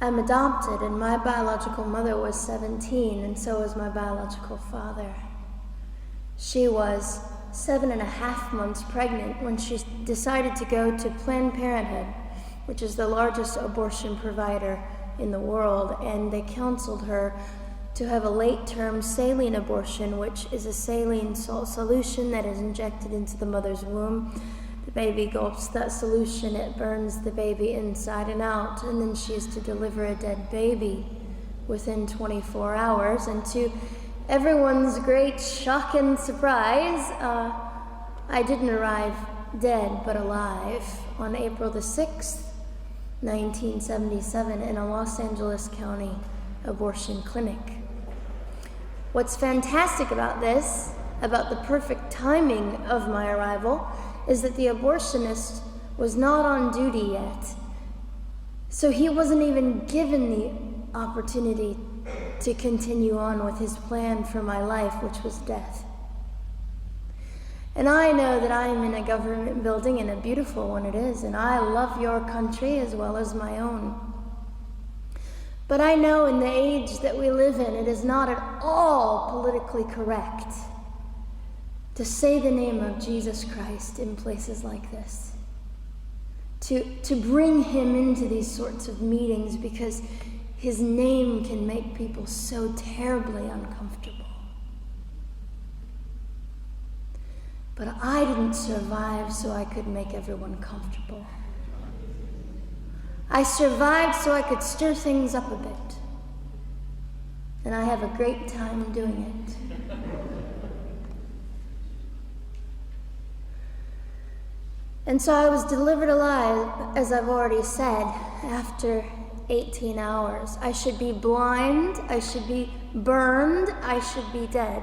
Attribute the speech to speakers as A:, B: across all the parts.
A: I'm adopted, and my biological mother was 17, and so was my biological father. She was 7.5 months pregnant when she decided to go to Planned Parenthood, which is the largest abortion provider in the world, and they counseled her to have a late-term saline abortion, which is a saline salt solution that is injected into the mother's womb. The baby gulps that solution, it burns the baby inside and out, and then she is to deliver a dead baby within 24 hours. And to everyone's great shock and surprise, I didn't arrive dead but alive on April the 6th, 1977, in a Los Angeles County abortion clinic. What's fantastic about this, about the perfect timing of my arrival, is that the abortionist was not on duty yet. So he wasn't even given the opportunity to continue on with his plan for my life, which was death. And I know that I am in a government building, and a beautiful one it is, and I love your country as well as my own. But I know in the age that we live in, it is not at all politically correct to say the name of Jesus Christ in places like this. To bring him into these sorts of meetings, because his name can make people so terribly uncomfortable. But I didn't survive so I could make everyone comfortable. I survived so I could stir things up a bit. And I have a great time doing it. And so I was delivered alive, as I've already said, after 18 hours. I should be blind, I should be burned, I should be dead.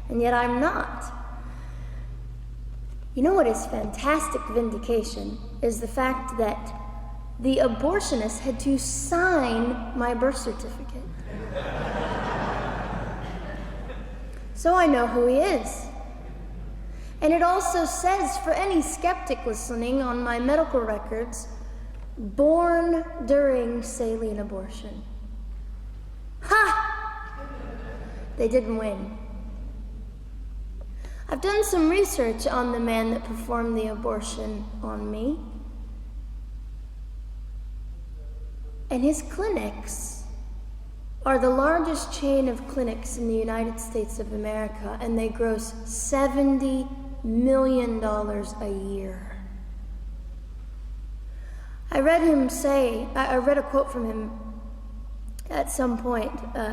A: And yet I'm not. You know what is fantastic vindication is the fact that the abortionist had to sign my birth certificate. So I know who he is. And it also says, for any skeptic listening, on my medical records, born during saline abortion. Ha! They didn't win. I've done some research on the man that performed the abortion on me. And his clinics are the largest chain of clinics in the United States of America, and they gross $70 million a year. I read a quote from him at some point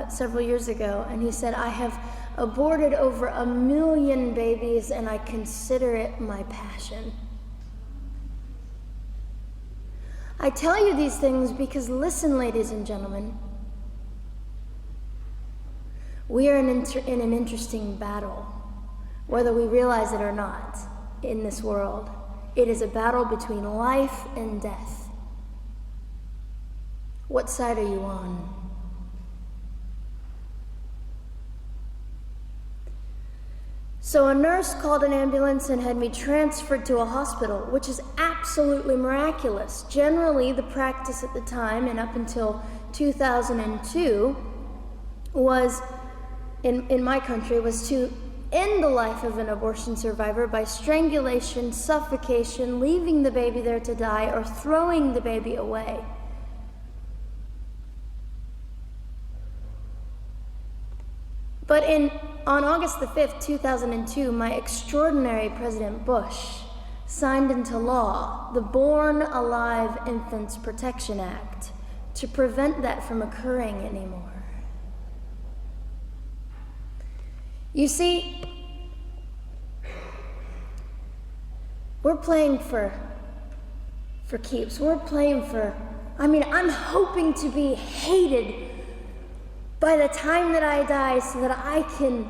A: several years ago, and he said, "I have aborted over 1 million babies, and I consider it my passion." I tell you these things because, listen, ladies and gentlemen, we are in an interesting battle, whether we realize it or not, in this world. It is a battle between life and death. What side are you on? So a nurse called an ambulance and had me transferred to a hospital, which is absolutely miraculous. Generally, the practice at the time, and up until 2002, was, in my country, was to end the life of an abortion survivor by strangulation, suffocation, leaving the baby there to die, or throwing the baby away. But on August the 5th, 2002, my extraordinary President Bush signed into law the Born Alive Infants Protection Act to prevent that from occurring anymore. You see, we're playing for keeps. We're playing I'm hoping to be hated by the time that I die so that I can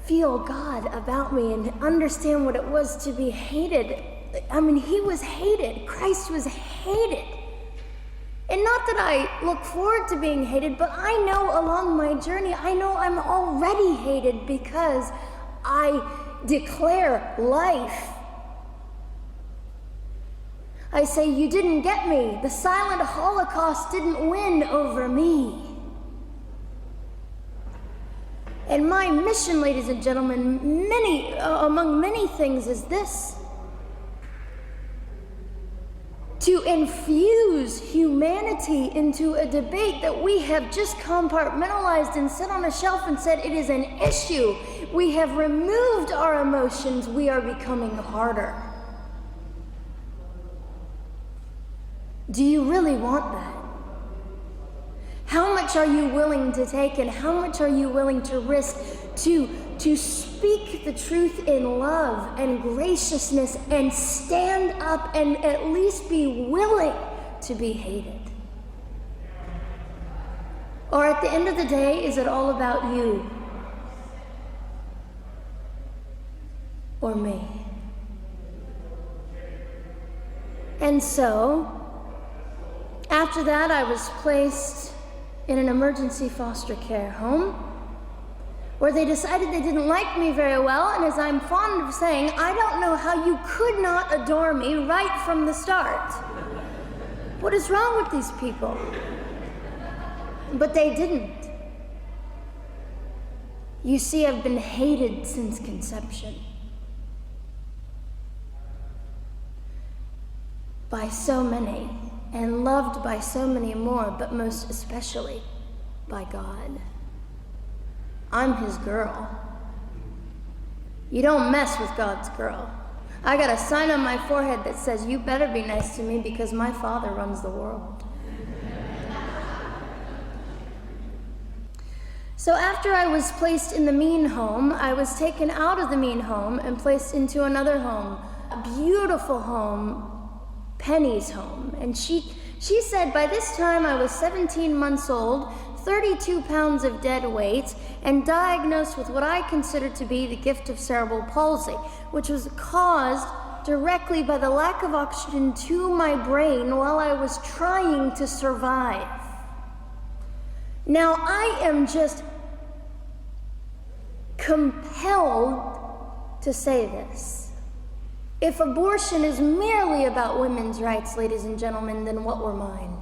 A: feel God about me and understand what it was to be hated. He was hated. Christ was hated. And not that I look forward to being hated, but I know along my journey, I know I'm already hated because I declare life. I say, you didn't get me. The silent Holocaust didn't win over me. And my mission, ladies and gentlemen, among many things, is this: to infuse humanity into a debate that we have just compartmentalized and set on a shelf and said it is an issue. We have removed our emotions. We are becoming harder. Do you really want that? How much are you willing to take, and how much are you willing to risk to speak the truth in love and graciousness and stand up and at least be willing to be hated? Or at the end of the day, is it all about you or me? And so, after that, I was placed in an emergency foster care home where they decided they didn't like me very well, and as I'm fond of saying, I don't know how you could not adore me right from the start. What is wrong with these people? But they didn't. You see, I've been hated since conception by so many, and loved by so many more, but most especially by God. I'm his girl. You don't mess with God's girl. I got a sign on my forehead that says, you better be nice to me because my Father runs the world. So after I was placed in the mean home, I was taken out of the mean home and placed into another home, a beautiful home, Penny's home. And she said by this time I was 17 months old, 32 pounds of dead weight, and diagnosed with what I considered to be the gift of cerebral palsy, which was caused directly by the lack of oxygen to my brain while I was trying to survive. Now, I am just compelled to say this. If abortion is merely about women's rights, ladies and gentlemen, then what were mine?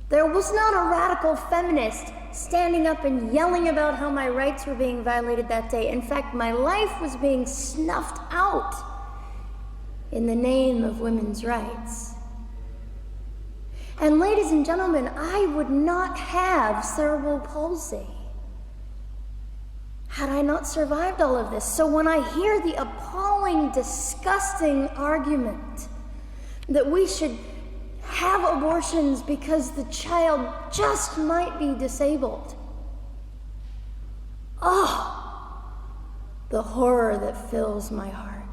A: There was not a radical feminist standing up and yelling about how my rights were being violated that day. In fact, my life was being snuffed out in the name of women's rights. And ladies and gentlemen, I would not have cerebral palsy had I not survived all of this. So when I hear the appalling, disgusting argument that we should have abortions because the child just might be disabled, oh, the horror that fills my heart.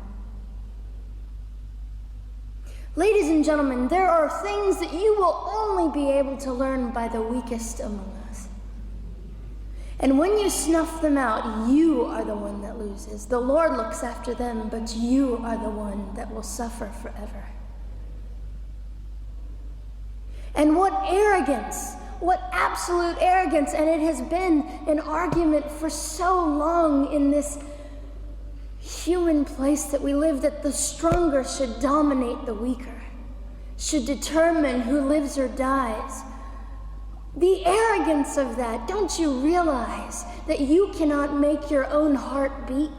A: Ladies and gentlemen, there are things that you will only be able to learn by the weakest among us. And when you snuff them out, you are the one that loses. The Lord looks after them, but you are the one that will suffer forever. And what arrogance, what absolute arrogance, and it has been an argument for so long in this human place that we live, that the stronger should dominate the weaker, should determine who lives or dies. The arrogance of that, don't you realize that you cannot make your own heart beat?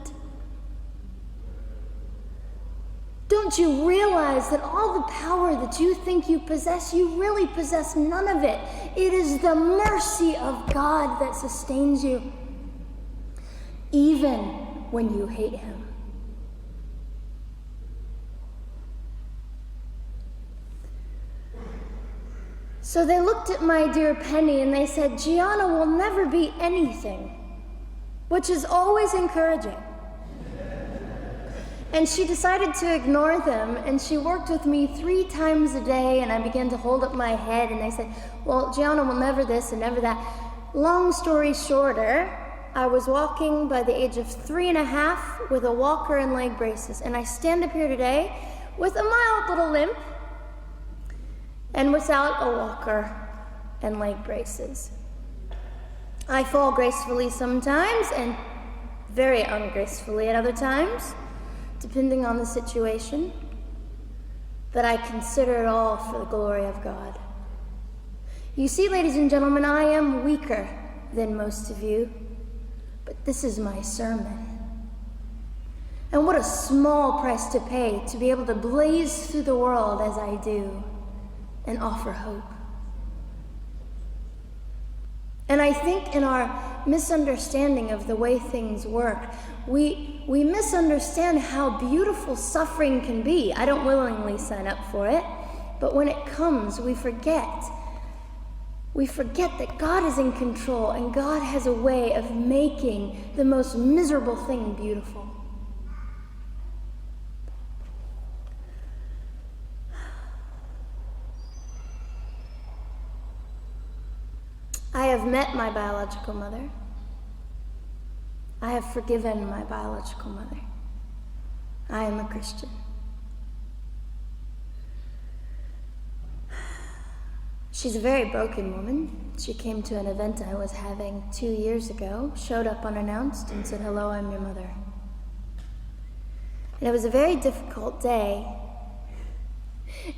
A: Don't you realize that all the power that you think you possess, you really possess none of it? It is the mercy of God that sustains you, even when you hate him. So they looked at my dear Penny and they said, Gianna will never be anything, which is always encouraging. And she decided to ignore them, and she worked with me 3 times a day, and I began to hold up my head, and they said, well, Gianna will never this and never that. Long story shorter, I was walking by the age of 3.5 with a walker and leg braces, and I stand up here today with a mild little limp and without a walker and leg braces. I fall gracefully sometimes and very ungracefully at other times, depending on the situation. but I consider it all for the glory of God. You see, ladies and gentlemen, I am weaker than most of you, but this is my sermon. And what a small price to pay to be able to blaze through the world as I do and offer hope. And I think in our misunderstanding of the way things work, we misunderstand how beautiful suffering can be. I don't willingly sign up for it, but when it comes, we forget. We forget that God is in control and God has a way of making the most miserable thing beautiful. I have met my biological mother. I have forgiven my biological mother. I am a Christian. She's a very broken woman. She came to an event I was having 2 years ago, showed up unannounced, and said, "Hello, I'm your mother." And it was a very difficult day.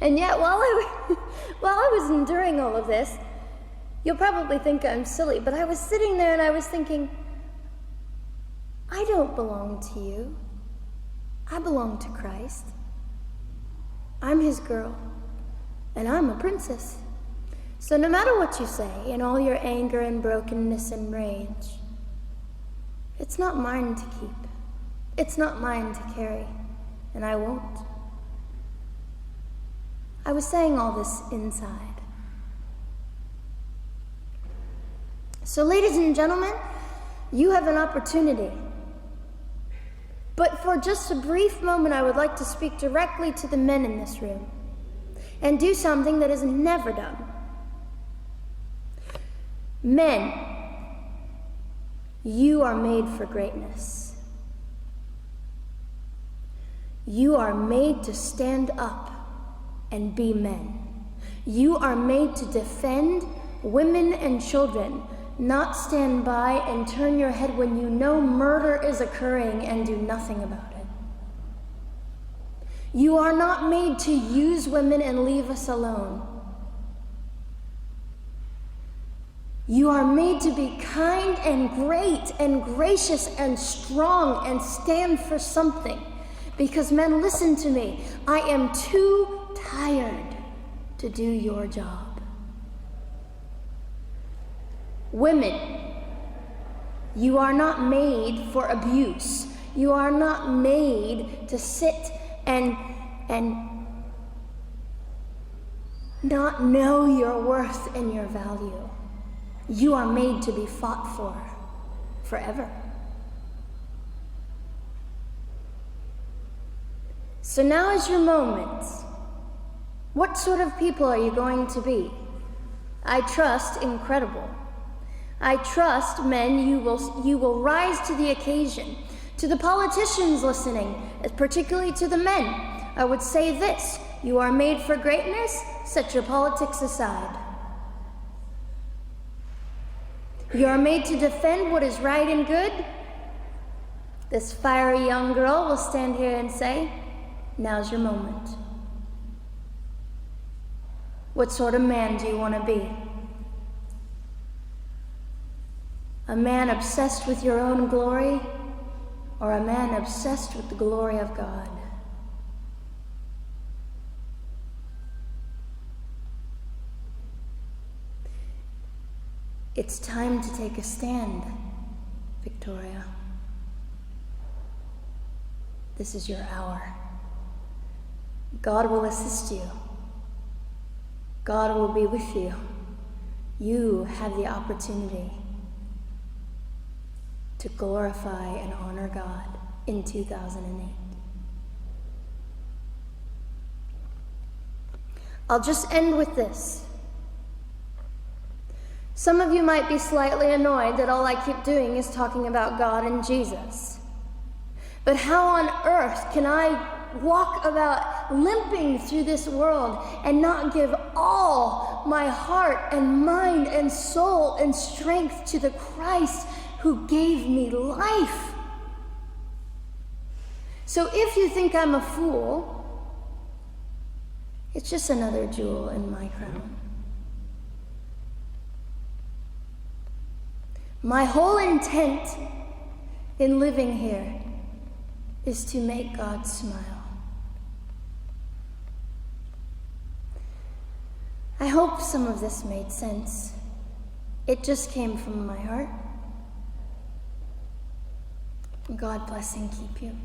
A: And yet, while I was enduring all of this, you'll probably think I'm silly, but I was sitting there and I was thinking, I don't belong to you. I belong to Christ. I'm his girl, and I'm a princess. So no matter what you say, in all your anger and brokenness and rage, it's not mine to keep. It's not mine to carry, and I won't. I was saying all this inside. So ladies and gentlemen, you have an opportunity. But for just a brief moment, I would like to speak directly to the men in this room and do something that is never done. Men, you are made for greatness. You are made to stand up and be men. You are made to defend women and children, not stand by and turn your head when you know murder is occurring and do nothing about it. You are not made to use women and leave us alone. You are made to be kind and great and gracious and strong and stand for something. Because men, listen to me, I am too tired to do your job. Women, you are not made for abuse. You are not made to sit and not know your worth and your value. You are made to be fought for forever. So now is your moment. What sort of people are you going to be? I trust incredible. I trust, men, you will rise to the occasion. To the politicians listening, particularly to the men, I would say this: you are made for greatness, set your politics aside. You are made to defend what is right and good. This fiery young girl will stand here and say, now's your moment. What sort of man do you want to be? A man obsessed with your own glory, or a man obsessed with the glory of God? It's time to take a stand, Victoria. This is your hour. God will assist you. God will be with you. You have the opportunity to glorify and honor God in 2008. I'll just end with this. Some of you might be slightly annoyed that all I keep doing is talking about God and Jesus. But how on earth can I walk about limping through this world and not give all my heart and mind and soul and strength to the Christ who gave me life? So if you think I'm a fool, It's just another jewel in my crown. My whole intent in living here is to make God smile. I hope some of this made sense. It just came from my heart. God bless and keep you.